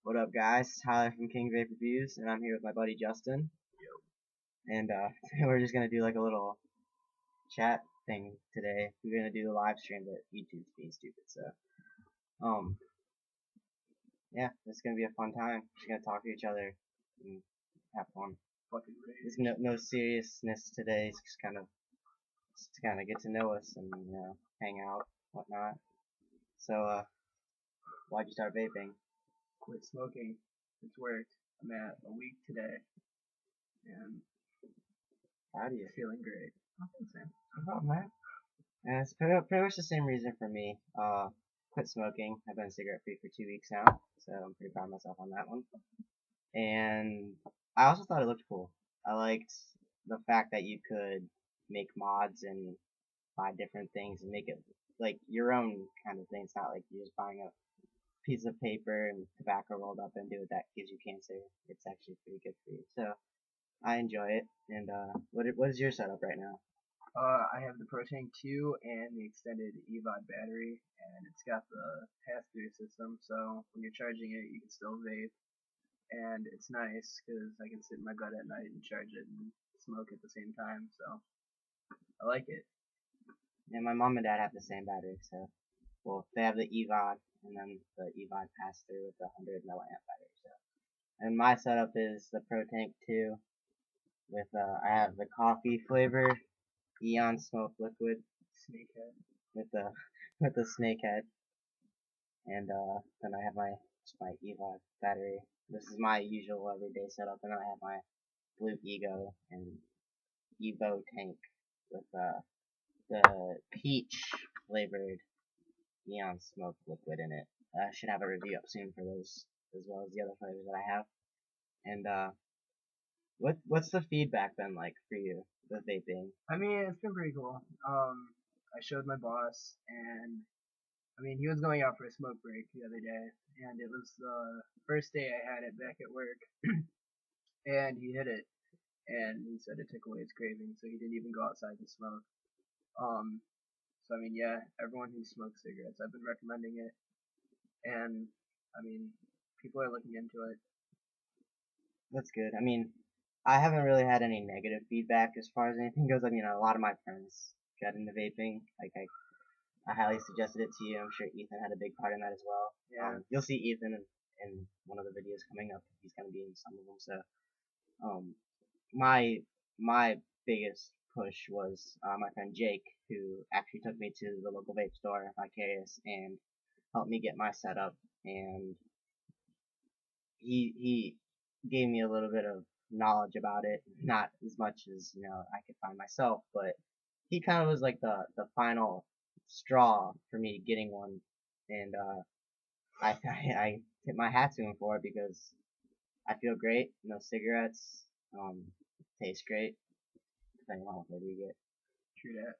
What up, guys? It's Tyler from King Vape Reviews, and I'm here with my buddy Justin. And we're just gonna do like a little chat thing today. We're gonna do the live stream, but YouTube's being stupid, so yeah, it's gonna be a fun time. Just gonna talk to each other and have fun. There's no seriousness today. It's just kind of get to know us and hang out, whatnot. So why'd you start vaping? Quit smoking. It's worked. I'm at a week today, and How do you? feeling great. Nothing, Sam. No problem, man. And it's pretty much the same reason for me. Quit smoking. I've been cigarette free for 2 weeks now, so I'm pretty proud of myself on that one. And I also thought it looked cool. I liked the fact that you could make mods and buy different things and make it like your own kind of thing. It's not like you're just buying a piece of paper and tobacco rolled up into it that gives you cancer. It's actually pretty good for you. So I enjoy it. And what is your setup right now? I have the ProTank 2 and the extended EVOD battery, and it's got the pass-through system, so when you're charging it, you can still vape, and it's nice because I can sit in my bed at night and charge it and smoke at the same time, so I like it. Yeah, my mom and dad have the same battery, so well, they have the EVOD and then the EVOD pass-through with the 100 milliamp battery. So, and my setup is the ProTank 2 with I have the coffee flavor. Eon Smoke Liquid Snakehead. with the snake head, and then I have my EVOD battery. This is my usual everyday setup, and then I have my Blue Ego and Evo tank with the peach flavored Eon Smoke Liquid in it. I should have a review up soon for those as well as the other flavors that I have. And what's the feedback been like for you with vaping? I mean, it's been pretty cool. I showed my boss, and I mean, he was going out for a smoke break the other day, and it was the first day I had it back at work, and he hit it, and he said it took away his craving, so he didn't even go outside to smoke. So I mean, yeah, everyone who smokes cigarettes, I've been recommending it, and I mean, people are looking into it. That's good. I mean, I haven't really had any negative feedback as far as anything goes. I mean, a lot of my friends got into vaping. Like I highly suggested it to you. I'm sure Ethan had a big part in that as well. Yeah. You'll see Ethan in one of the videos coming up. He's gonna be in some of them. So, my biggest push was my friend Jake, who actually took me to the local vape store, Vicarious, and helped me get my setup. And he gave me a little bit of knowledge about it, not as much as I could find myself, but he kind of was like the final straw for me getting one, and I tip my hat to him for it because I feel great. No cigarettes, taste great, depending on what flavor you get. True that.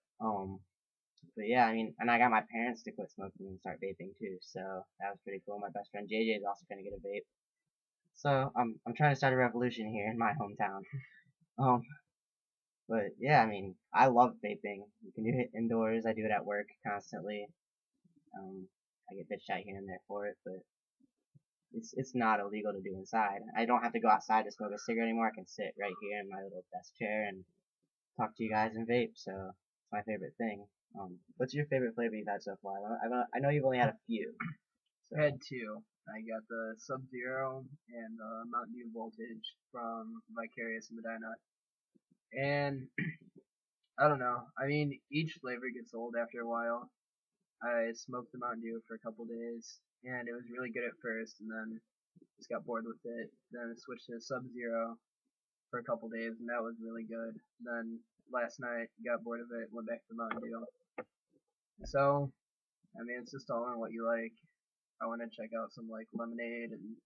But yeah, I mean, and I got my parents to quit smoking and start vaping too, so that was pretty cool. My best friend JJ is also gonna get a vape. So I'm trying to start a revolution here in my hometown. But yeah, I mean, I love vaping. You can do it indoors. I do it at work constantly. I get bitched out here and there for it, but it's not illegal to do inside. I don't have to go outside to smoke a cigarette anymore. I can sit right here in my little desk chair and talk to you guys and vape. So it's my favorite thing. What's your favorite flavor you've had so far? I know you've only had a few. So. I had two. I got the Sub-Zero and the Mountain Dew Voltage from Vicarious in Medina. And I don't know. I mean, each flavor gets old after a while. I smoked the Mountain Dew for a couple days, and it was really good at first, and then just got bored with it. Then I switched to Sub-Zero for a couple days, and that was really good. Then last night, got bored of it, went back to the Mountain Dew. So, I mean, it's just all on what you like. I want to check out some like lemonade and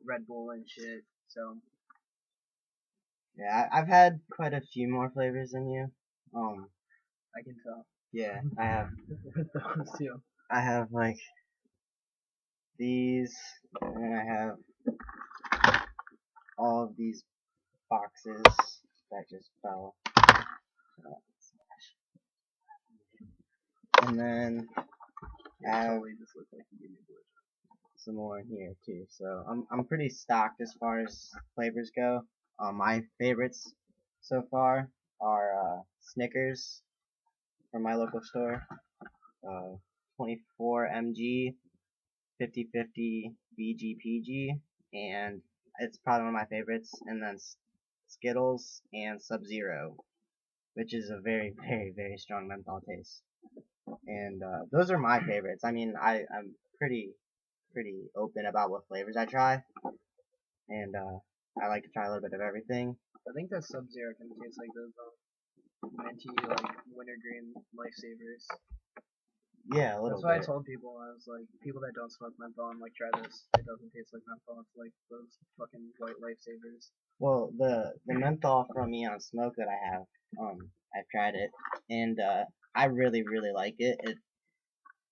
Red Bull and shit. So yeah, I've had quite a few more flavors than you. I can tell. Yeah, I have. Those two. I have like these, and then I have all of these boxes that just fell. And then I have totally just look like you gave me a blowjob. some more in here too. So I'm pretty stocked as far as flavors go. My favorites so far are Snickers from my local store, 24 mg, 50/50 VGPG, and it's probably one of my favorites. And then Skittles and Sub-Zero, which is a very, very, very strong menthol taste. And those are my favorites. I mean, I'm pretty open about what flavors I try, and I like to try a little bit of everything. I think that Sub-Zero kind of tastes like those minty, like wintergreen lifesavers. Yeah, a little That's why bit. I told people, I was like, people that don't smoke menthol, I'm like, try this. It doesn't taste like menthol. It's like those fucking white lifesavers. Well, the menthol from Eon Smoke that I have, I've tried it, and I really like it.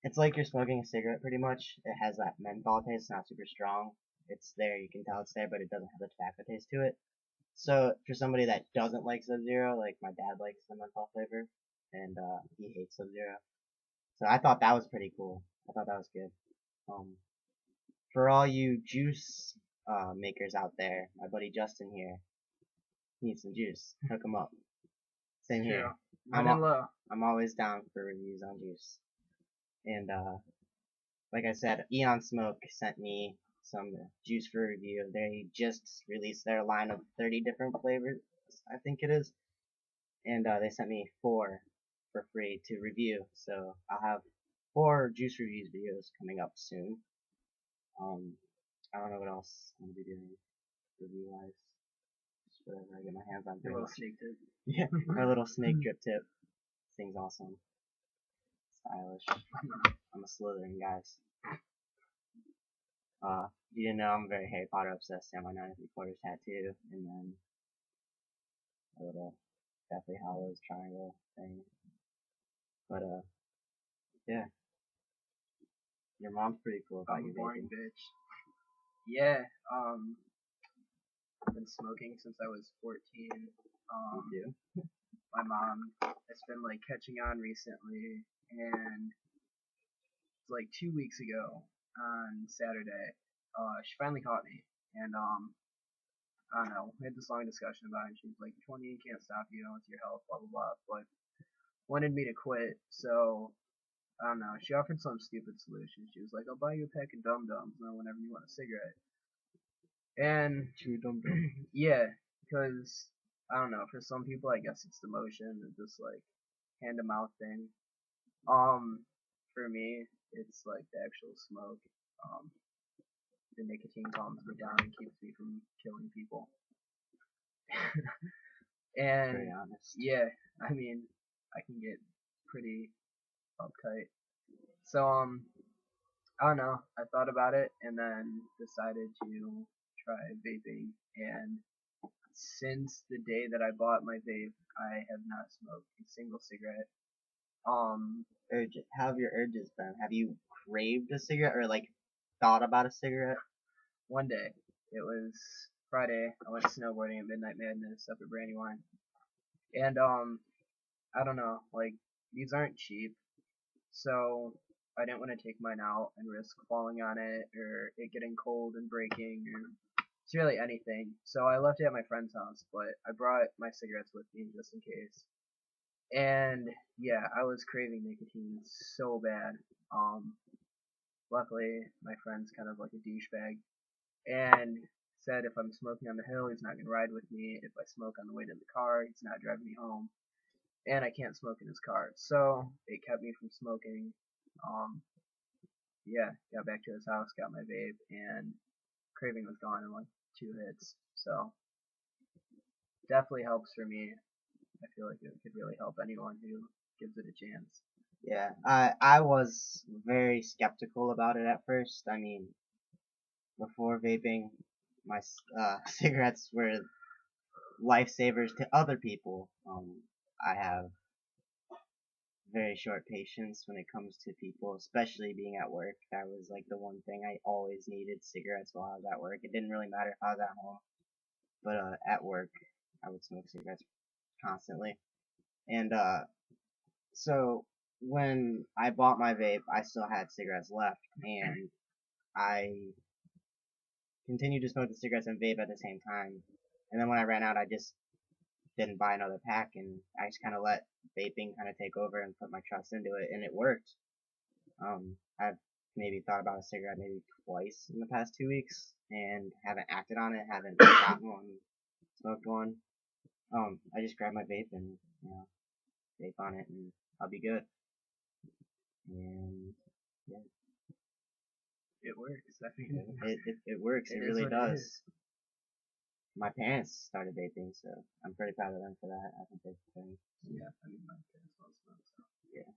It's like you're smoking a cigarette pretty much. It has that menthol taste, not super strong. It's there, you can tell it's there, but it doesn't have the tobacco taste to it. So for somebody that doesn't like Sub-Zero, like my dad likes the menthol flavor, and he hates Sub-Zero. So I thought that was pretty cool. I thought that was good. Um, for all you juice makers out there, my buddy Justin here needs some juice. Hook him up. Same here. I'm always down for reviews on juice. And like I said, Eon Smoke sent me some juice for review. They just released their line of 30 different flavors, I think it is, and they sent me 4 for free to review. So I'll have 4 juice reviews videos coming up soon. I don't know what else I'm gonna be doing review wise. Just whatever I get my hands on. Your little snake tip. Yeah, my little snake drip tip. This thing's awesome. Stylish. I'm a Slytherin, guys. You didn't know I'm very Harry Potter obsessed. I have my 9 3/4 tattoo, and then a little Deathly Hallows triangle thing. But yeah. Your mom's pretty cool about I'm a you boring vaping. bitch. Yeah, I've been smoking since I was 14. You do? My mom has been like catching on recently, and it's like 2 weeks ago on Saturday, she finally caught me, and I don't know, we had this long discussion about it. She was like, 20 can't stop you, it's your health, blah blah blah, but wanted me to quit, so I don't know. She offered some stupid solution. She was like, I'll buy you a pack of Dum Dums whenever you want a cigarette. And Chew Dum Dum. yeah, because I don't know. For some people, I guess it's the motion, and just like hand to mouth thing. For me, it's like the actual smoke. Um, the nicotine calms me down and keeps me from killing people. And Very honest. yeah, I mean, I can get pretty uptight. So I don't know. I thought about it and then decided to try vaping. And since the day that I bought my vape, I have not smoked a single cigarette. How have your urges been? Have you craved a cigarette or like thought about a cigarette? One day, it was Friday. I went snowboarding at Midnight Madness up at Brandywine, and I don't know. Like these aren't cheap, so I didn't want to take mine out and risk falling on it or it getting cold and breaking or it's really anything. So I left it at my friend's house, but I brought my cigarettes with me just in case. And yeah, I was craving nicotine so bad. Luckily, my friend's kind of like a douchebag and said if I'm smoking on the hill, he's not gonna ride with me. If I smoke on the way to the car, he's not driving me home. And I can't smoke in his car, so it kept me from smoking. Um, yeah, got back to his house, got my vape, and craving was gone in like 2 hits. So definitely helps for me. I feel like it could really help anyone who gives it a chance. Yeah, I was very skeptical about it at first. I mean, before vaping, my cigarettes were lifesavers to other people. I have very short patience when it comes to people, especially being at work. That was like the one thing I always needed, cigarettes while I was at work. It didn't really matter if I was at home, but at work, I would smoke cigarettes constantly. And so when I bought my vape, I still had cigarettes left, and I continued to smoke the cigarettes and vape at the same time. And then when I ran out, I just didn't buy another pack, and I just kind of let vaping kind of take over and put my trust into it, and it worked. I've maybe thought about a cigarette maybe twice in the past 2 weeks, and haven't acted on it, haven't gotten one, smoked one. I just grab my vape and, vape on it, and I'll be good. And, yeah. It works. I mean, It works. It really does. My parents started vaping, so I'm pretty proud of them for that. I think they're very, yeah, I mean, my parents also smoke, so. Yeah.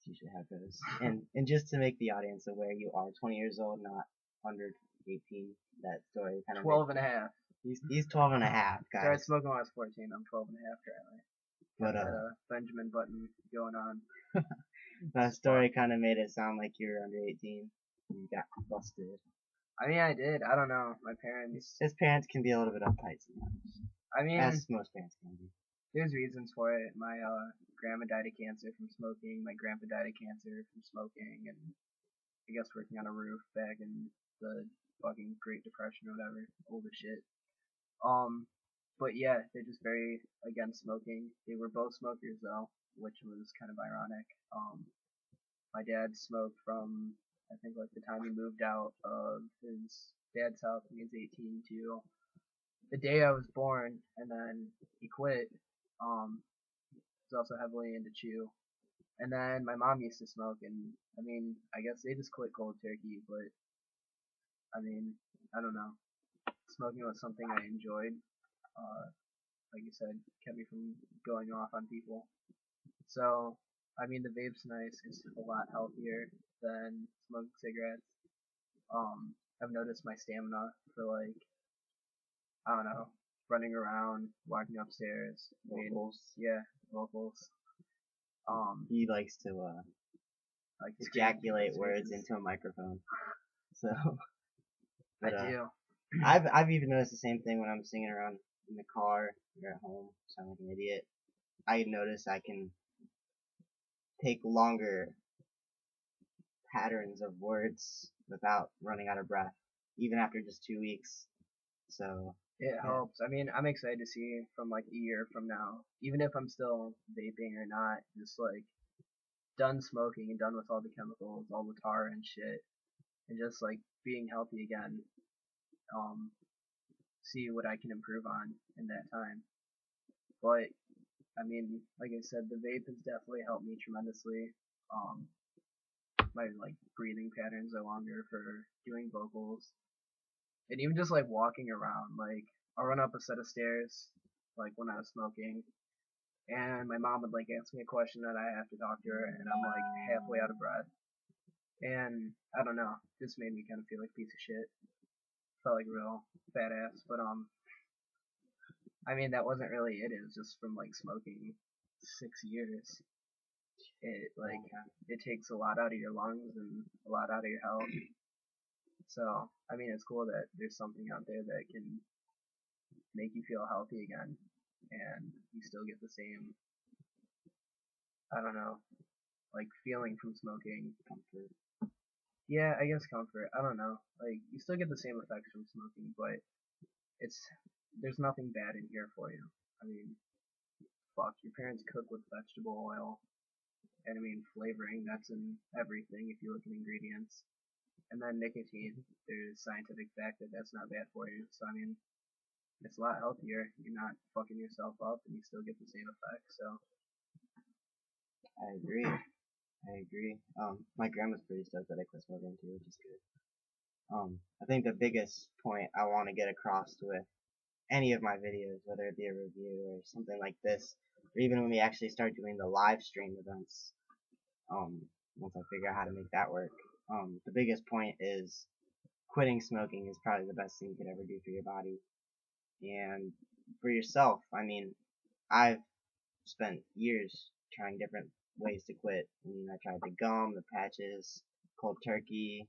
You should have those. And just to make the audience aware, you are 20 years old, not under 18. That story kind of 12 and a half. He's 12 and a half, guys. Started smoking when I was 14. I'm 12 and a half currently. But Got Benjamin Button going on. That story kind of made it sound like you were under 18. You got busted. I mean, I did. I don't know. My parents. His parents can be a little bit uptight sometimes. I mean, as most parents can be. There's reasons for it. My grandma died of cancer from smoking. My grandpa died of cancer from smoking, and I guess working on a roof back in the fucking Great Depression or whatever, old as shit. But yeah, they're just very against smoking. They were both smokers though, which was kind of ironic. My dad smoked from I think like the time he moved out of his dad's house when he was 18 to the day I was born, and then he quit. He's also heavily into chew. And then my mom used to smoke, and I mean, I guess they just quit cold turkey, but I mean, I don't know. Smoking was something I enjoyed. Like you said, kept me from going off on people. So, I mean, the vape's nice. It's a lot healthier than smoking cigarettes. I've noticed my stamina for like, I don't know, running around, walking upstairs. Vocals. Yeah, vocals. He likes to like ejaculate words into a microphone. So. But, I do. I've even noticed the same thing when I'm singing around in the car or at home, sound like an idiot. I notice I can take longer patterns of words without running out of breath, even after just 2 weeks. So it helps. I mean, I'm excited to see from like a year from now, even if I'm still vaping or not, just like done smoking and done with all the chemicals, all the tar and shit, and just like being healthy again. See what I can improve on in that time. But I mean, like I said, the vape has definitely helped me tremendously. My like breathing patterns are longer for doing vocals, and even just like walking around. Like I'll run up a set of stairs, like when I was smoking, and my mom would like ask me a question that I have to talk to her, and I'm like halfway out of breath. And I don't know, just made me kind of feel like a piece of shit. Felt like a real fat ass, but I mean that wasn't really it. It was just from like smoking 6 years. It like it takes a lot out of your lungs and a lot out of your health. So I mean it's cool that there's something out there that can make you feel healthy again, and you still get the same, I don't know, like feeling from smoking. Comfort. Yeah, I guess comfort. I don't know. Like you still get the same effects from smoking, but there's nothing bad in here for you. I mean, fuck, your parents cook with vegetable oil, and I mean flavoring, that's in everything if you look at ingredients. And then nicotine, there's scientific fact that that's not bad for you. So I mean, it's a lot healthier. You're not fucking yourself up, and you still get the same effect. So I agree. My grandma's pretty stoked that I quit smoking too, which is good. I think the biggest point I want to get across with any of my videos, whether it be a review or something like this, or even when we actually start doing the live stream events, once I figure out how to make that work, the biggest point is quitting smoking is probably the best thing you could ever do for your body. And for yourself, I mean, I've spent years trying different ways to quit. I mean, I tried the gum, the patches, cold turkey,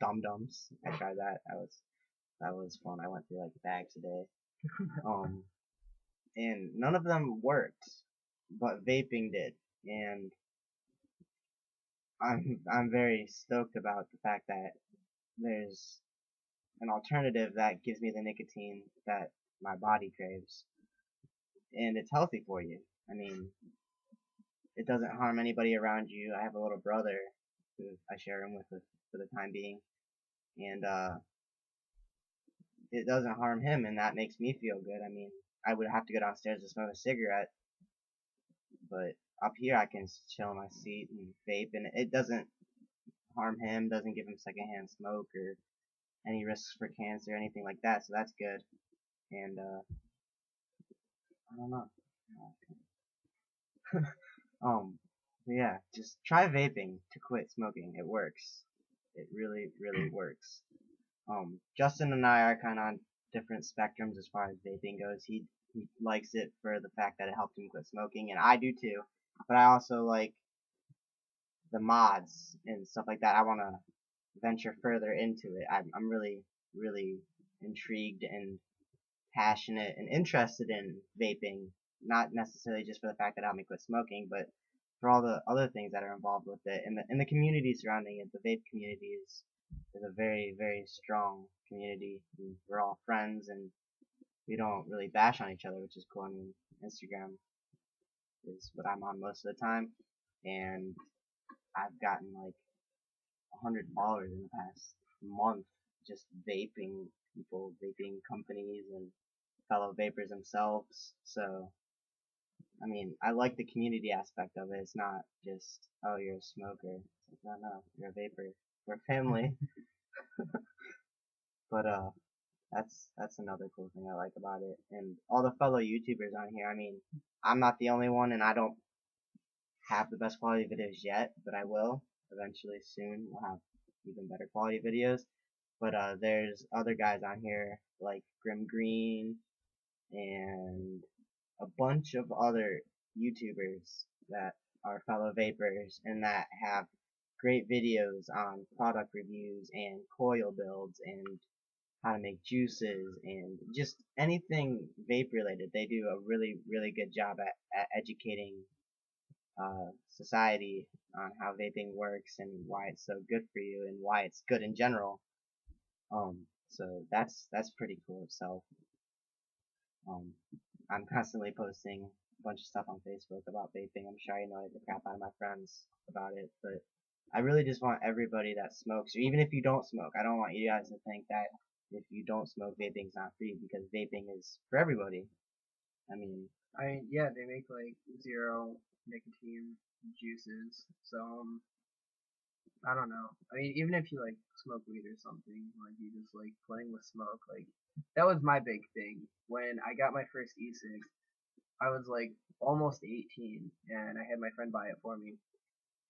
dum-dums. I tried that. That was fun. I went through like bags a day. And none of them worked, but vaping did. And I'm very stoked about the fact that there's an alternative that gives me the nicotine that my body craves, and it's healthy for you. I mean, it doesn't harm anybody around you. I have a little brother who I share him with for the time being, and it doesn't harm him, and that makes me feel good. I mean, I would have to go downstairs to smoke a cigarette, but up here I can chill in my seat and vape, and it doesn't harm him, doesn't give him secondhand smoke or any risks for cancer or anything like that, so that's good. And I don't know. Yeah, just try vaping to quit smoking. It works. It really, really works. Justin and I are kind of on different spectrums as far as vaping goes. He likes it for the fact that it helped him quit smoking, and I do too. But I also like the mods and stuff like that. I want to venture further into it. I'm really, really intrigued and passionate and interested in vaping, not necessarily just for the fact that it helped me quit smoking, but for all the other things that are involved with it, and the community surrounding it. The vape community is a very, very strong community. We're all friends, and we don't really bash on each other, which is cool. I mean, Instagram is what I'm on most of the time, and I've gotten like 100 followers in the past month just vaping people, vaping companies, and fellow vapors themselves. So, I mean, I like the community aspect of it. It's not just, oh, you're a smoker. It's like, no, you're a vapor. We're family. But that's another cool thing I like about it. And all the fellow YouTubers on here. I mean, I'm not the only one, and I don't have the best quality videos yet, but I will eventually soon. We'll have even better quality videos. But there's other guys on here like Grim Green and a bunch of other YouTubers that are fellow vapors and that have great videos on product reviews and coil builds and how to make juices and just anything vape related. They do a really, really good job at educating society on how vaping works and why it's so good for you and why it's good in general. So that's pretty cool itself. Um, I'm constantly posting a bunch of stuff on Facebook about vaping. I'm sure I annoy the crap out of my friends about it, but I really just want everybody that smokes, or even if you don't smoke, I don't want you guys to think that if you don't smoke, vaping's not for you, because vaping is for everybody. I mean, yeah, they make like zero nicotine juices, so I don't know. I mean, even if you like smoke weed or something, like you just like playing with smoke, like that was my big thing. When I got my first e-cig, I was like almost 18, and I had my friend buy it for me.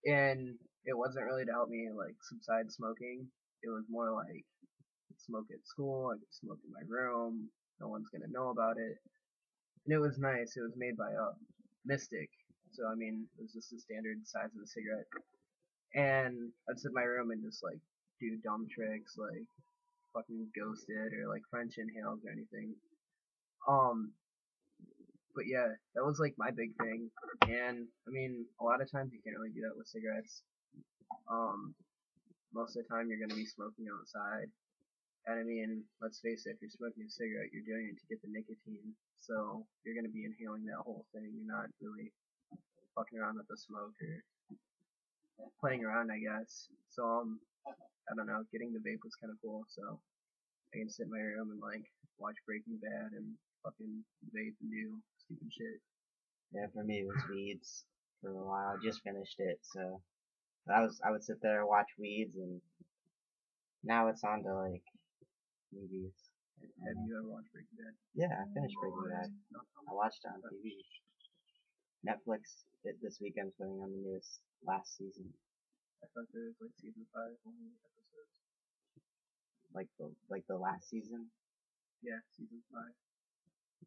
And it wasn't really to help me like subside smoking. It was more like I could smoke at school, I could smoke in my room, no one's gonna know about it. And it was nice. It was made by Mystic, so I mean it was just the standard size of a cigarette. And I'd sit in my room and just like do dumb tricks like fucking ghosted or like French inhales or anything. Um, but yeah, that was like my big thing. And I mean, a lot of times you can't really do that with cigarettes. Um, most of the time you're gonna be smoking outside. And I mean, let's face it, if you're smoking a cigarette, you're doing it to get the nicotine. So you're gonna be inhaling that whole thing. You're not really fucking around with the smoke or playing around, I guess. So I don't know, getting the vape was kind of cool. So I can sit in my room and like watch Breaking Bad and fucking vape and do stupid shit. yeah, for me it was Weeds for a while. I just finished it, so I would sit there and watch Weeds, and now it's on to like movies. Have you ever watched Breaking Bad? Yeah, I finished Breaking Bad. I watched it on TV. Netflix this weekend's putting on the newest last season, I thought there was like season 5 only episodes. like the last season. Yeah, season 5.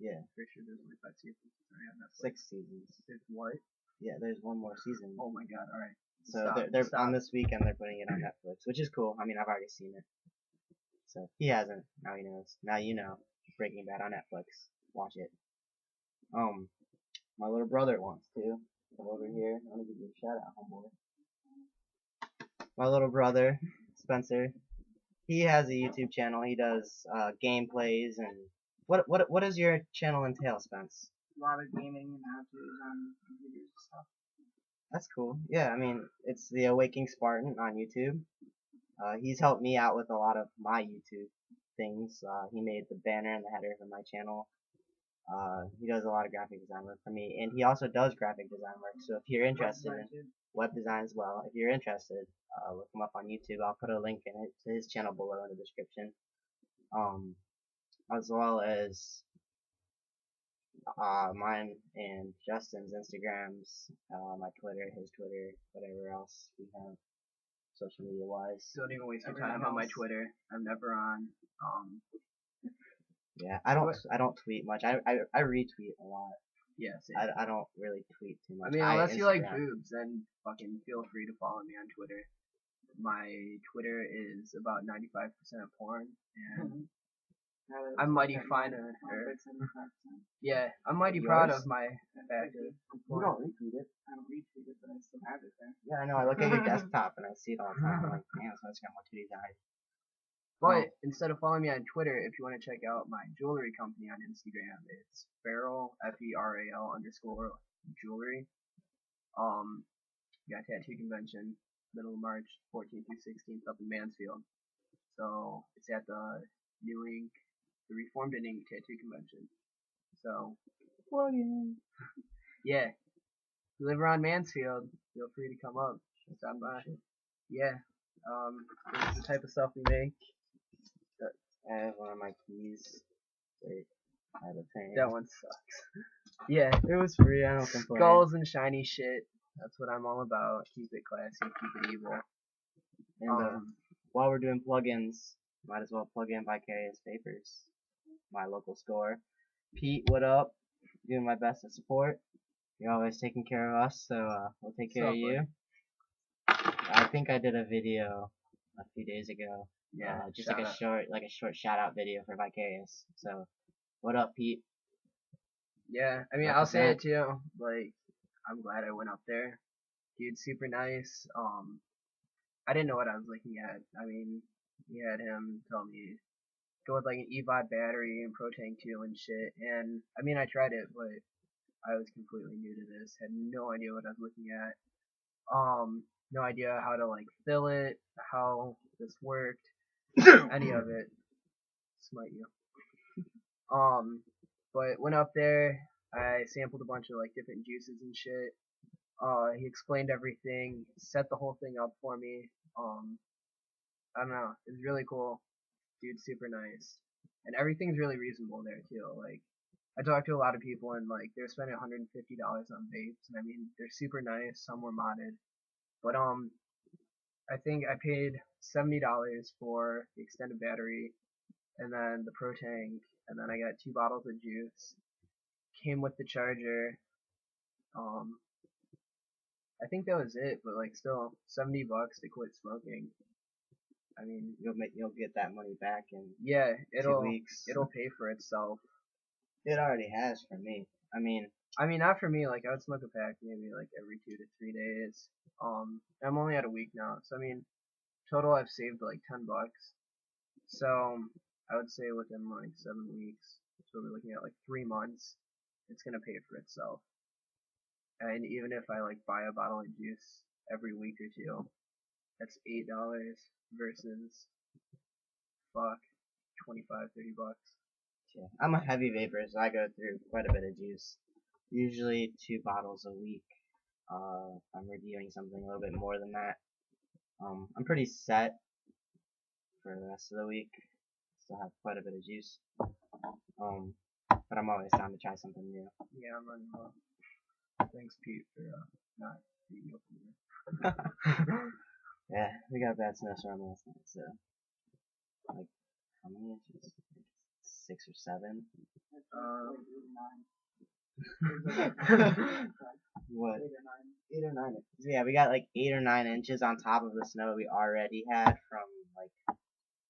Yeah, Pretty sure there's only 5 seasons. Sorry, on Netflix. 6 seasons. There's what? Yeah, there's one more season. Oh my god! All right. So Stop, they're stop. on this weekend. They're putting it on Netflix, which is cool. I mean, I've already seen it. So he hasn't. Now he knows. Now you know. Breaking Bad on Netflix. Watch it. My little brother wants to come over here. I want to give you a shout out, homeboy. my little brother, Spencer. He has a YouTube channel. He does gameplays and what does your channel entail, Spence? A lot of gaming and how-tos on computers and stuff. That's cool. Yeah, I mean, it's the Awaking Spartan on YouTube. He's helped me out with a lot of my YouTube things. He made the banner and the header for my channel. He does a lot of graphic design work for me, and he also does graphic design work. So if you're interested in web design as well, if you're interested, look him up on YouTube. I'll put a link in it to his channel below in the description. As well as mine and Justin's Instagrams, my Twitter, his Twitter, whatever else we have social media wise. Don't even waste your time on my Twitter. I'm never on. Yeah, I don't tweet much. I retweet a lot. Yeah, same. I don't really tweet too much. I mean, unless you like boobs, then fucking feel free to follow me on Twitter. My Twitter is about 95% porn, and I'm mighty fine of her. Yeah, I'm mighty proud of my fact. You don't retweet it. I don't retweet it, but I still have it there. Yeah, I know. I look at your desktop and I see it all the time. I'm like, damn, so it's got more titties on it. But instead of following me on Twitter, if you want to check out my jewelry company on Instagram, it's Feral FERAL _ jewelry. Got tattoo convention middle of March 14th through 16th up in Mansfield. So it's at the the Reformed and Ink Tattoo Convention. So yeah, if you live around Mansfield, feel free to come up. Stop by. Yeah. This is the type of stuff we make. I have one of my keys. Wait, I have a pen. That one sucks. Yeah. It was free, I don't complain. Skulls and shiny shit. That's what I'm all about. Keep it classy, keep it evil. And while we're doing plugins, might as well plug in Vicarious Vapors, my local store. Pete, what up? Doing my best to support. You're always taking care of us, so we'll take care of you. I think I did a video a few days ago. Yeah, just like a short shout out video for Vicarious. So, what up, Pete? Yeah, I mean, I'll say it too. Like, I'm glad I went up there. Dude's super nice. I didn't know what I was looking at. I mean, he had him tell me go with like an EVOD battery and Pro-Tank 2 and shit. And I mean, I tried it, but I was completely new to this. Had no idea what I was looking at. No idea how to like fill it, how this worked, any of it. Smite you. But went up there. I sampled a bunch of like different juices and shit. He explained everything, set the whole thing up for me. I don't know, it was really cool. Dude's super nice, and everything's really reasonable there too. Like, I talked to a lot of people and like they're spending $150 on vapes, and I mean they're super nice. Some were modded, but I think I paid $70 for the extended battery, and then the Pro-Tank, and then I got 2 bottles of juice. Came with the charger. I think that was it, but like still $70 to quit smoking. I mean, you'll get that money back in 2 weeks. It'll pay for itself. It already has for me. I mean, not for me. Like, I would smoke a pack maybe like every 2 to 3 days. I'm only at a week now, so I mean, total I've saved like $10. So I would say within like 7 weeks, so we're looking at like 3 months, it's gonna pay for itself. And even if I like buy a bottle of juice every week or 2, that's $8 versus $25, $30. Yeah, I'm a heavy vapor, so I go through quite a bit of juice. Usually 2 bottles a week. I'm reviewing something a little bit more than that. I'm pretty set for the rest of the week. Still have quite a bit of juice. But I'm always down to try something new. Yeah, I'm running low. Thanks, Pete, for not being open here. Yeah, we got a bad snowstorm last night, so like how many inches? 6 or 7. What? 8 or 9. Yeah, we got like 8 or 9 inches on top of the snow we already had from like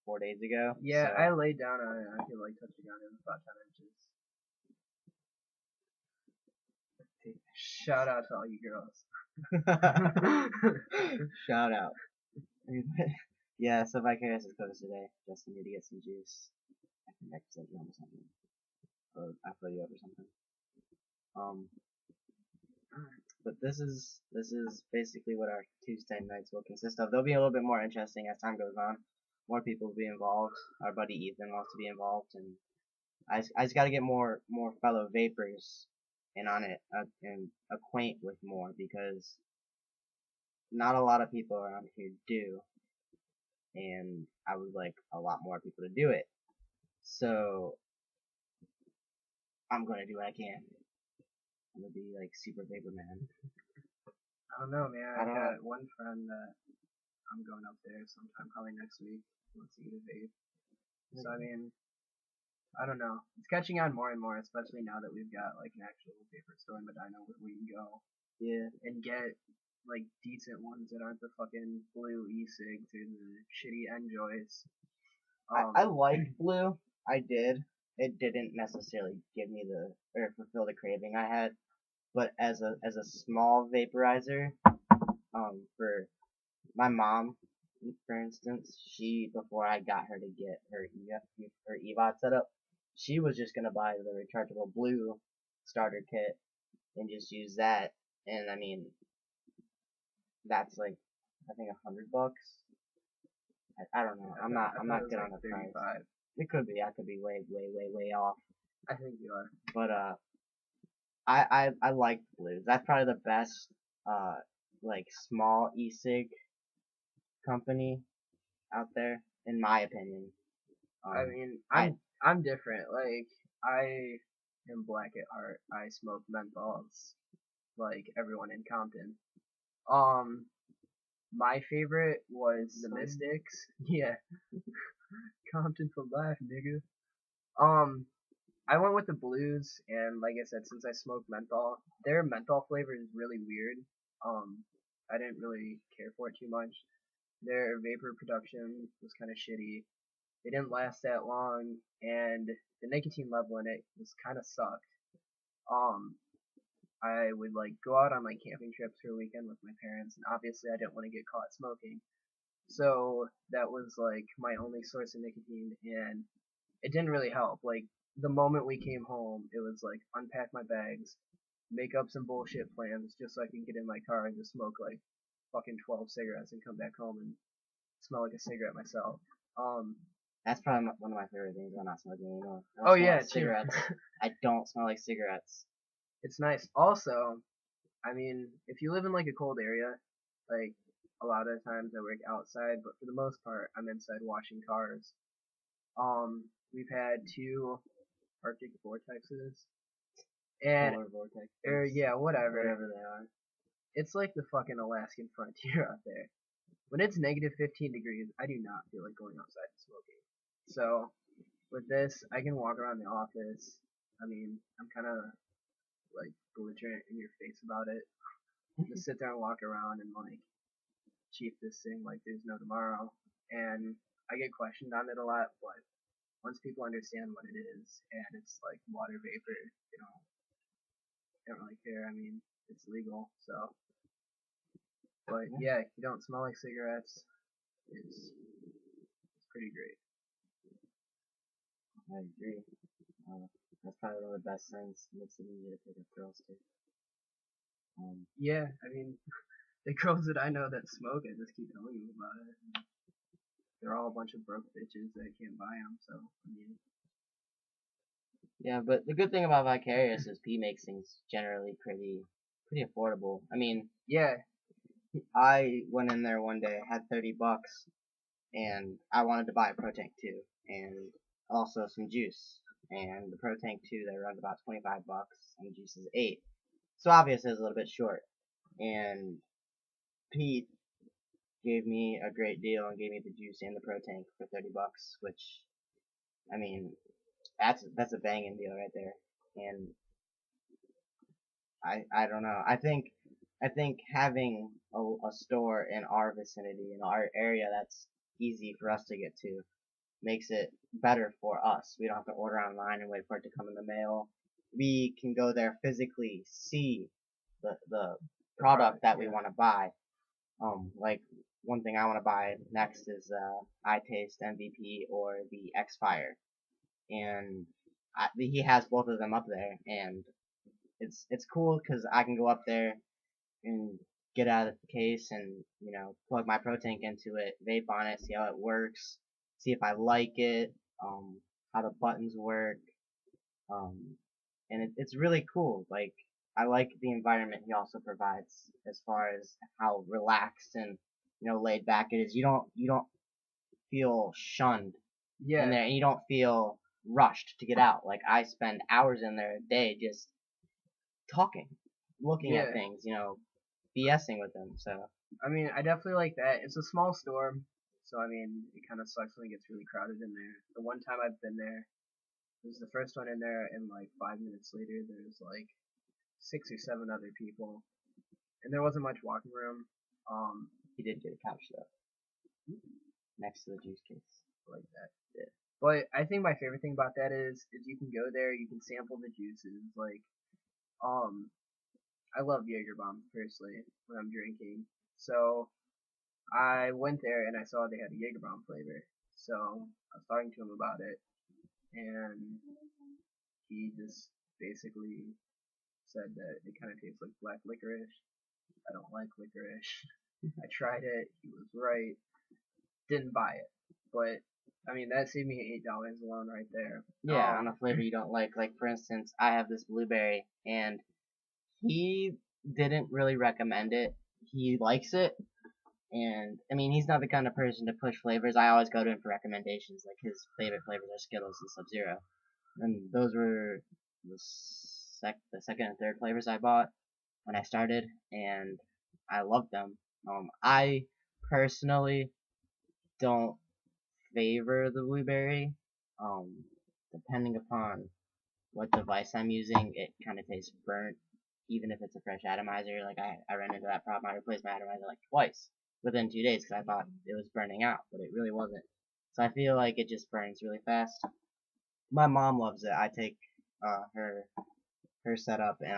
4 days ago. Yeah, so. I laid down on it. I could like touch the ground. It was about 10 inches. Shout out to all you girls. Shout out. Yeah, so Vicarious is closed today. Just need to get some juice. I think I can send you home or something. Or I'll fill you up or something. Um, but this is basically what our Tuesday nights will consist of. They'll be a little bit more interesting as time goes on. More people will be involved. Our buddy Ethan wants to be involved, and I just got to get more fellow vapors in on it and acquaint with more because not a lot of people around here do, and I would like a lot more people to do it. So I'm gonna do what I can. I'm gonna be like super vapor man. I don't know, man. I I've don't know. got one friend that I'm going up there sometime, probably next week. He wants to get a vape. So I mean, I don't know. It's catching on more and more, especially now that we've got like an actual vapor store in Medina where we can go Yeah, and get like decent ones that aren't the fucking blue e-cigs or the shitty Enjoys. I liked blue. I did. It didn't necessarily give me the or fulfill the craving I had, but as a small vaporizer, for my mom, for instance, she before I got her to get her EVOD set up, she was just gonna buy the rechargeable blue starter kit and just use that. And I mean, that's like I think $100. I don't know. I'm I thought not it was good like on the price. 35. It could be. I could be way off. I think you are. But I like blues. That's probably the best like small e-cig company out there, in my opinion. I mean, I I'm different. Like I am black at heart. I smoke menthols like everyone in Compton. Um, my favorite was the Mystics. Yeah, Compton for life, nigga. Um, I went with the blues, and like I said, since I smoke menthol, their menthol flavor is really weird. I didn't really care for it too much. Their vapor production was kind of shitty. It didn't last that long, and the nicotine level in it was kind of sucked. Um, I would like go out on like camping trips for a weekend with my parents, and obviously I didn't want to get caught smoking. So that was like my only source of nicotine, and it didn't really help. Like the moment we came home, it was like unpack my bags, make up some bullshit plans just so I can get in my car and just smoke like fucking 12 cigarettes and come back home and smell like a cigarette myself. Um, That's probably one of my favorite things about not smoking anymore. I don't oh smell yeah, like too. cigarettes. I don't smell like cigarettes. It's nice. Also, I mean, if you live in like a cold area, like a lot of times I work outside, but for the most part I'm inside washing cars. We've had 2 Arctic vortexes, and Polar vortex. or yeah, whatever. Whatever they are. It's like the fucking Alaskan frontier out there. When it's negative 15 degrees, I do not feel like going outside and smoking. So with this, I can walk around the office. I mean, I'm kind of like belligerent in your face about it. Just sit there and walk around and like chief this thing like there's no tomorrow. And I get questioned on it a lot, but once people understand what it is and it's like water vapor, they don't really care. I mean, it's legal, so. But yeah, you don't smell like cigarettes. It's pretty great. I agree. That's probably one of the best things. Makes it easier to pick up girls too. Yeah, I mean, the girls that I know that smoke, I just keep telling them about it. They're all a bunch of broke bitches that can't buy them, so, I mean. Yeah, but the good thing about Vicarious is P makes things generally pretty affordable. I mean, yeah, I went in there one day, had $30, and I wanted to buy a Pro Tank 2, and also some juice. And the Pro Tank 2 there runs about $25, and the juice is 8. So obviously it's a little bit short. And Pete gave me a great deal and gave me the juice and the Pro Tank for $30, which, I mean, that's a banging deal right there. And I don't know. I think having a store in our vicinity, in our area, that's easy for us to get to, makes it better for us. We don't have to order online and wait for it to come in the mail. We can go there physically, see the product that we want to buy. Like one thing I want to buy next is I Taste MVP or the X Fire, and he has both of them up there, and it's cool because I can go up there and get out of the case and plug my pro tank into it, vape on it, see how it works, see if I like it, how the buttons work, um, and it's really cool. Like I like the environment he also provides as far as how relaxed and laid back it is. You don't feel shunned in Yeah, there, and you don't feel rushed to get out. Like I spend hours in there a day just talking, looking at yeah. things, BSing with them. So I mean, I definitely like that. It's a small store, so I mean, it kind of sucks when it gets really crowded in there. The one time I've been there, it was the first one in there, and like 5 minutes later, there's like 6 or 7 other people, and there wasn't much walking room. he did get a couch though, next to the juice case. Like that. Yeah. But I think my favorite thing about that is you can go there, you can sample the juices. Like, um, I love Jaeger bombs personally when I'm drinking. So I went there and I saw they had a Jaeger bomb flavor. So I was talking to him about it, and he just basically said that it kind of tastes like black licorice. I don't like licorice. I tried it. He was right. Didn't buy it, but I mean that saved me $8 alone right there. Yeah, on a flavor you don't like. Like for instance, I have this blueberry, and he didn't really recommend it. He likes it, and I mean he's not the kind of person to push flavors. I always go to him for recommendations. Like his favorite flavors are Skittles and Sub Zero, and those were the second and third flavors I bought when I started, and I loved them. I personally don't favor the blueberry. Um, Depending upon what device I'm using, it kind of tastes burnt, even if it's a fresh atomizer. Like I ran into that problem. I replaced my atomizer like twice within 2 days because I thought it was burning out, but it really wasn't. So I feel like it just burns really fast. My mom loves it. I take her setup and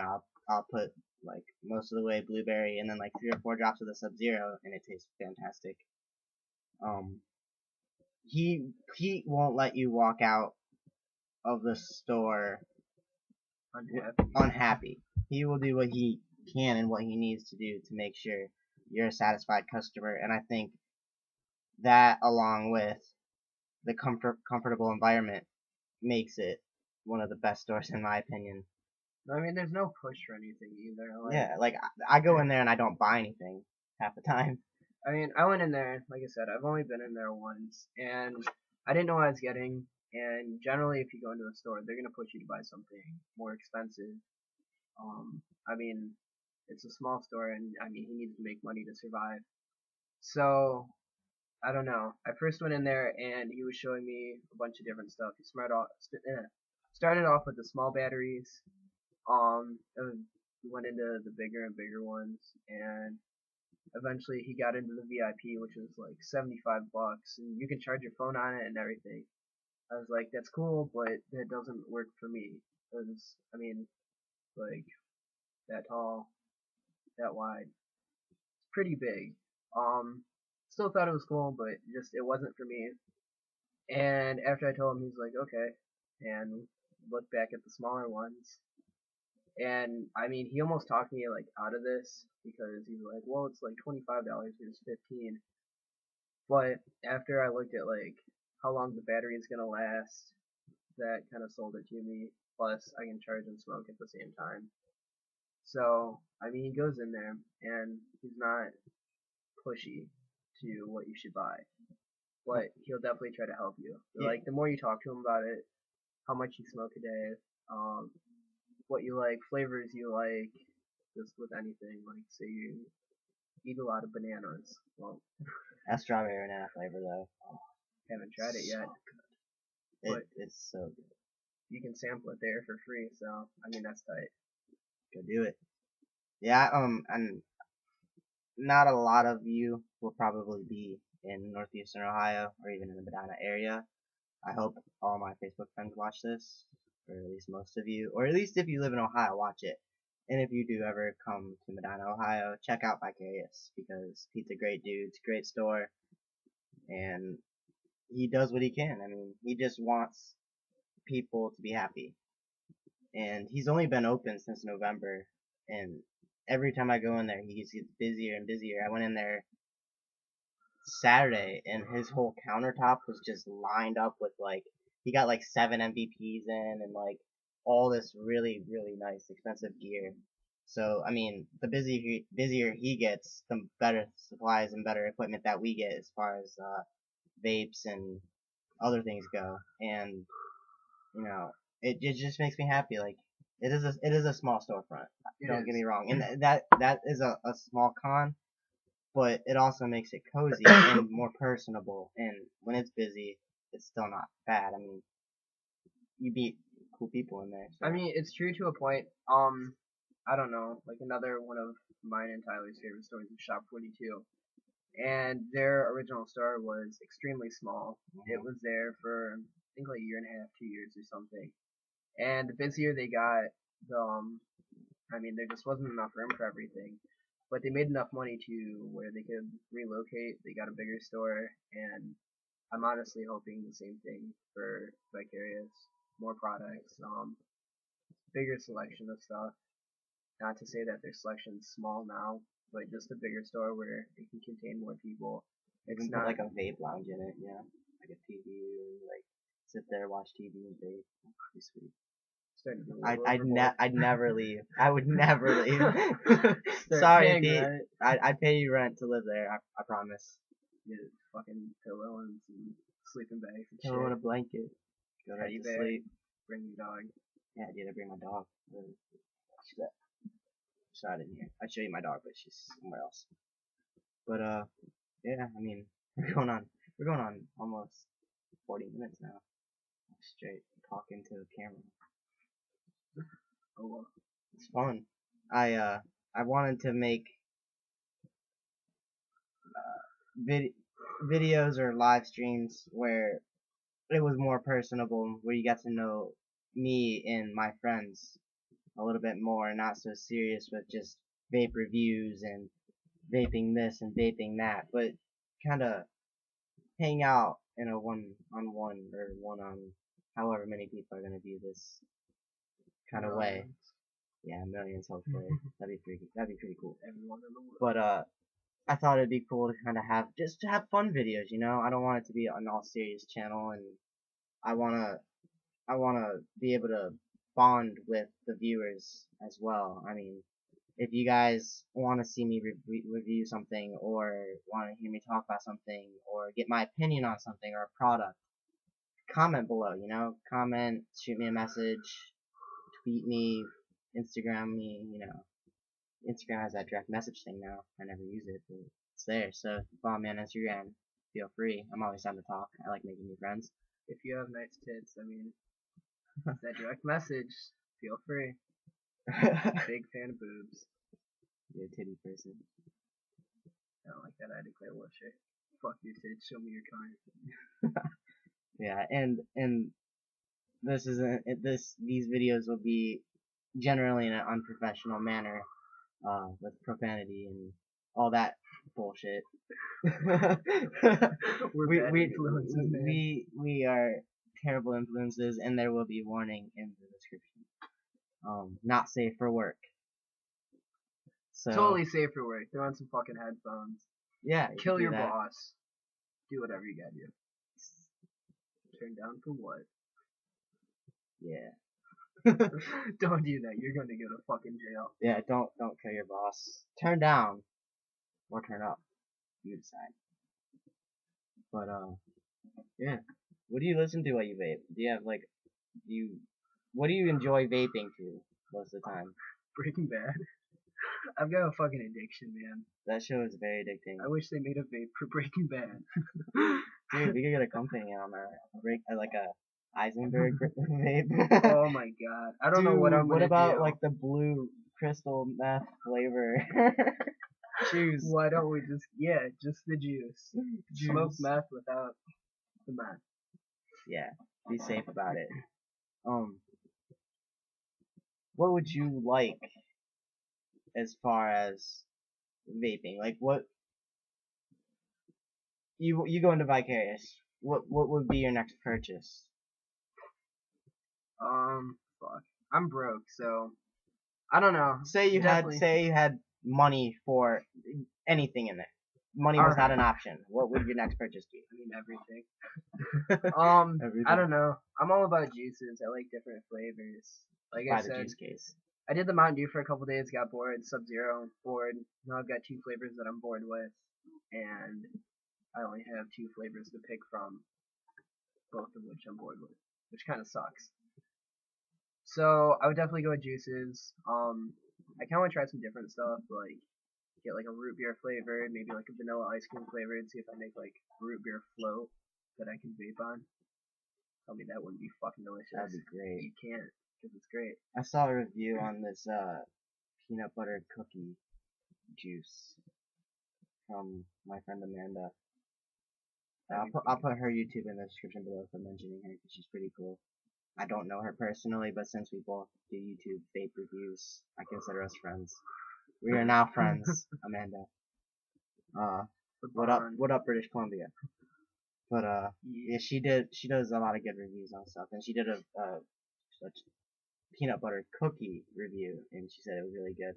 I'll put like most of the way blueberry and then like 3 or 4 drops of the Sub Zero and it tastes fantastic. Um, he won't let you walk out of the store unhappy. He will do what he can and what he needs to do to make sure you're a satisfied customer. And I think that, along with the comfortable environment, makes it one of the best stores in my opinion. I mean, there's no push or anything either. Like, Yeah, like I go in there and I don't buy anything half the time. I mean, I went in there, like I said, I've only been in there once, and I didn't know what I was getting. And generally, if you go into a store, they're gonna push you to buy something more expensive. I mean, it's a small store, and I mean, he needs to make money to survive. So I don't know. I first went in there, and he was showing me a bunch of different stuff. He started off with the small batteries. And we went into the bigger and bigger ones, and eventually he got into the VIP, which was like $75, and you can charge your phone on it and everything. I was like, that's cool, but that doesn't work for me. Because, I mean, like, that tall, that wide, it's pretty big. Still thought it was cool, but just, it wasn't for me. And after I told him, he's like, okay, and looked back at the smaller ones. And I mean, he almost talked me like out of this because he's like, well, it's like $25 versus 15. But after I looked at like how long the battery is gonna last, that kind of sold it to me. Plus, I can charge and smoke at the same time. So I mean, he goes in there and he's not pushy to what you should buy, but he'll definitely try to help you. Yeah. Like the more you talk to him about it, how much you smoke a day, what you like, flavors you like, just with anything. Like say you eat a lot of bananas. Well, That strawberry banana flavor though, haven't tried it yet, but it's so good. you can sample it there for free. So I mean that's tight. Go do it. Yeah, and not a lot of you will probably be in northeastern Ohio or even in the Medina area. I hope all my Facebook friends watch this, or at least most of you, or at least if you live in Ohio, watch it. And if you do ever come to Medina, Ohio, check out Vicarious because he's a great dude. It's a great store, and he does what he can. I mean, he just wants people to be happy. And he's only been open since November, and every time I go in there, he gets busier and busier. I went in there Saturday, and his whole countertop was just lined up with like he got like 7 MVPs in, and like all this really really nice expensive gear. So I mean, the busier he gets, the better supplies and better equipment that we get as far as vapes and other things go. And you know, it just makes me happy. Like it is a small storefront. Don't get me wrong, and that is a small con, but it also makes it cozy and more personable. And when it's busy, it's still not bad. I mean, you meet cool people in there. So. I mean, it's true to a point. I don't know, like another one of mine and Tyler's favorite stores is Shop 42. And their original store was extremely small. It was there for, I think, like a year and a half, 2 years or something. And the busier they got, the, I mean, there just wasn't enough room for everything. But they made enough money to where they could relocate. They got a bigger store, and I'm honestly hoping the same thing for Vicarious. More products, bigger selection of stuff. Not to say that their selection's small now, but just a bigger store where it can contain more people. It's not put like a vape lounge in it, yeah, like a TV, and like sit there, watch TV, and vape. Pretty sweet. I'd never leave. I would never leave. Sorry, Pete. Right? I'd pay you rent to live there. I promise. Get a fucking pillow and some sleeping bags and pillow and a blanket. Go right to sleep. Bring your dog. Yeah, dude, I bring my dog. She's not in here. I'd show you my dog, but she's somewhere else. But yeah, I mean, we're going on almost 40 minutes now. Straight talking to the camera. Oh well. It's fun. I wanted to make videos or live streams where it was more personable, where you got to know me and my friends a little bit more, and not so serious with just vape reviews and vaping this and vaping that, but kind of hang out in a one-on-one or one-on however many people are going to view this kind of way. Yeah, millions hopefully. That'd be pretty cool. Everyone in the world. But I thought it'd be cool to kind of have fun videos, you know? I don't want it to be an all serious channel, and I wanna be able to bond with the viewers as well. I mean, if you guys want to see me review something, or want to hear me talk about something, or get my opinion on something or a product, comment below, you know? Comment, shoot me a message, tweet me, Instagram me, you know. Instagram has that direct message thing now. I never use it, but it's there. So if you follow me on Instagram, feel free. I'm always down to talk. I like making new friends. If you have nice tits, I mean, that direct message, feel free. Big fan of boobs. You're a titty person. I don't like that. I declare war shit. Fuck your tits. Show me your kind. Yeah, and this isn't these videos will be generally in an unprofessional manner, with profanity and all that bullshit. we are terrible influences, and there will be warning in the description. Not safe for work. So totally safe for work. Throw on some fucking headphones. Yeah. Kill your boss. Do whatever you gotta do. Turn down for what? Yeah. Don't do that. You're gonna go to fucking jail. Yeah, don't kill your boss. Turn down or turn up. You decide. But yeah. What do you listen to while you vape? Do you have like what do you enjoy vaping to most of the time? Breaking Bad. I've got a fucking addiction, man. That show is very addicting. I wish they made a vape for Breaking Bad. Dude, we could get a company on like a Eisenberg vape. Oh my god. I don't know what I'm gonna do. What about like the blue crystal meth flavor? Juice. Why don't we just the juice. Smoke meth without the meth. Yeah, be safe about it. What would you like as far as vaping? Like, what you go into Vicarious? What would be your next purchase? Fuck. I'm broke, so I don't know. Say you had money for anything in there. Money was not an option. What would your next purchase be? I mean everything. Everything. I don't know. I'm all about juices. I like different flavors. Like I said, the juice case. I did the Mountain Dew for a couple days, got bored, Sub-Zero, bored. Now I've got 2 flavors that I'm bored with, and I only have 2 flavors to pick from, both of which I'm bored with, which kind of sucks. So I would definitely go with juices. I kind of want to try some different stuff, like get like a root beer flavor, maybe like a vanilla ice cream flavor, and see if I make like a root beer float that I can vape on. Tell me that wouldn't be fucking delicious. That'd be great. You can't, because it's great. I saw a review on this peanut butter cookie juice from my friend Amanda. I'll put her YouTube in the description below for mentioning her because she's pretty cool. I don't know her personally, but since we both do YouTube vape reviews, I consider us friends. We are now friends, Amanda. What up, British Columbia? But yeah, she does a lot of good reviews on stuff, and she did a peanut butter cookie review, and she said it was really good.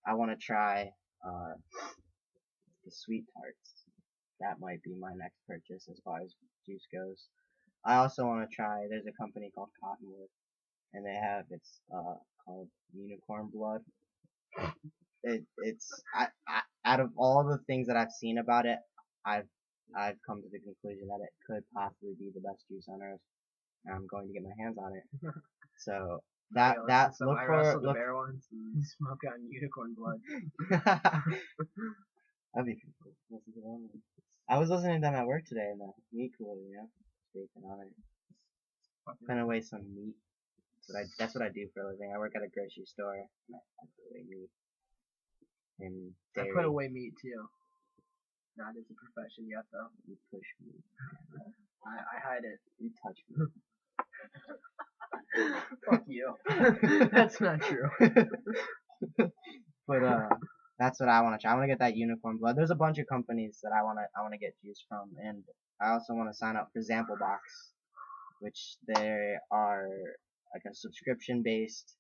I want to try the sweet tarts. That might be my next purchase as far as juice goes. I also want to try. There's a company called Cottonwood, and they have it's called Unicorn Blood. It's out of all the things that I've seen about it, I've come to the conclusion that it could possibly be the best juice on earth, and I'm going to get my hands on it. So look for the bear ones and smoke on unicorn blood. That'd be pretty cool. I was listening to them at work today in the meat cooler, you know, baking on it. Putting away some meat. That's what I do for a living. I work at a grocery store. And I put away meat. And dairy. I put away meat too. Not as a profession yet, though. You push me. I hide it. You touch me. Fuck you. That's not true. But that's what I want to try. I want to get that unicorn blood. There's a bunch of companies that I want to get juice from, and I also want to sign up for Sample Box, which they are like a subscription based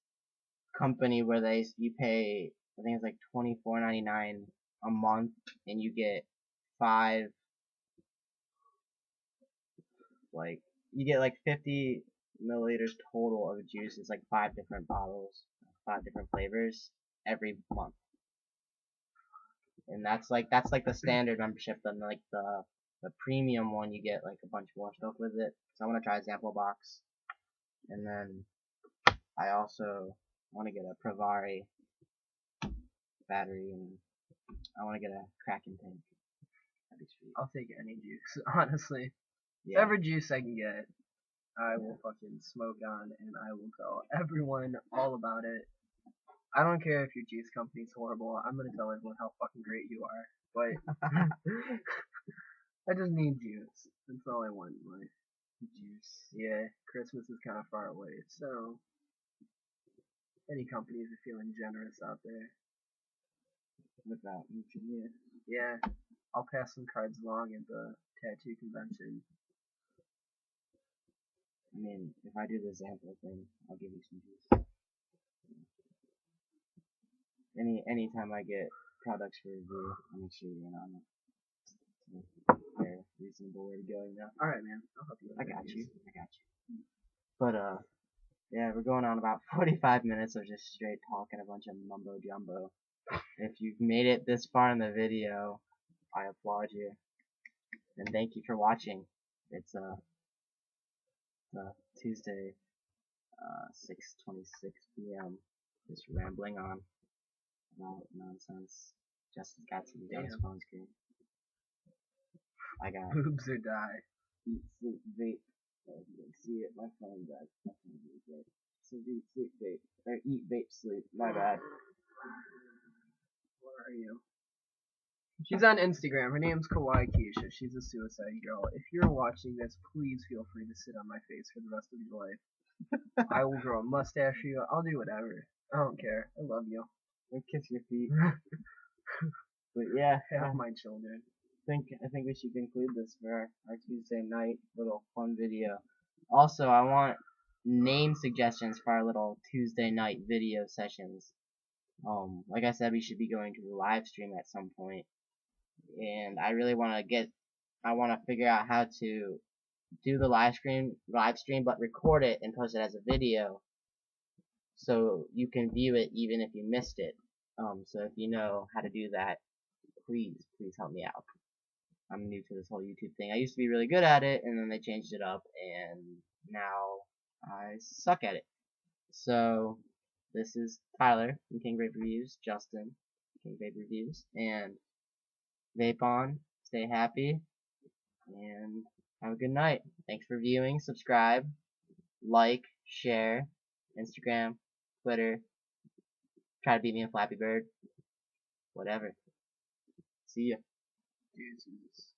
company where you pay, I think it's like $24.99 a month, and you get 5 50 milliliters total of juice. It's like 5 different bottles, 5 different flavors every month. And that's like the standard membership. Then like the premium one, you get like a bunch more stuff with it. So I want to try a sample box, and then I also want to get a Provari battery, and I want to get a Kraken tank. That'd be sweet. I'll take any juice, honestly. Yeah. Every juice I can get, I will fucking smoke on, and I will tell everyone all about it. I don't care if your juice company's horrible. I'm gonna tell everyone how fucking great you are. But I just need juice. That's all I want in life. Juice. Yeah, Christmas is kind of far away, so any companies are feeling generous out there. Without nutrient. Yeah, I'll pass some cards along at the tattoo convention. I mean, if I do the sample thing, I'll give you some juice. Anytime I get products for review, I'll make sure you're in on it. Fair, reasonable way to go, you know. Alright, man. I'll help you. I got you. But yeah, we're going on about 45 minutes of just straight talking a bunch of mumbo jumbo. If you've made it this far in the video, I applaud you, and thank you for watching. It's Tuesday, 6:26 p.m. Just rambling on about nonsense. Justin's got some on his phone screen. I got boobs or die. Eat, sleep, vape. Oh, you can see it. My phone died. So eat, sleep, vape. Or eat, vape, sleep. My bad. Where are you? She's on Instagram. Her name's Kawaii Keisha. She's a suicide girl. If you're watching this, please feel free to sit on my face for the rest of your life. I will grow a mustache for you. I'll do whatever. I don't care. I love you. Or kiss your feet. But yeah, Have my children. I think we should conclude this for our Tuesday night little fun video. Also, I want name suggestions for our little Tuesday night video sessions. Like I said, we should be going to the live stream at some point, and I really want to figure out how to do the live stream, but record it and post it as a video, so you can view it even if you missed it. So if you know how to do that, please help me out. I'm new to this whole YouTube thing. I used to be really good at it, and then they changed it up, and now I suck at it. So, this is Tyler from King Vape Reviews, Justin, King Vape Reviews, and vape on, stay happy, and have a good night. Thanks for viewing, subscribe, like, share, Instagram, Twitter, try to beat me in Flappy Bird, whatever. See ya. Deuces.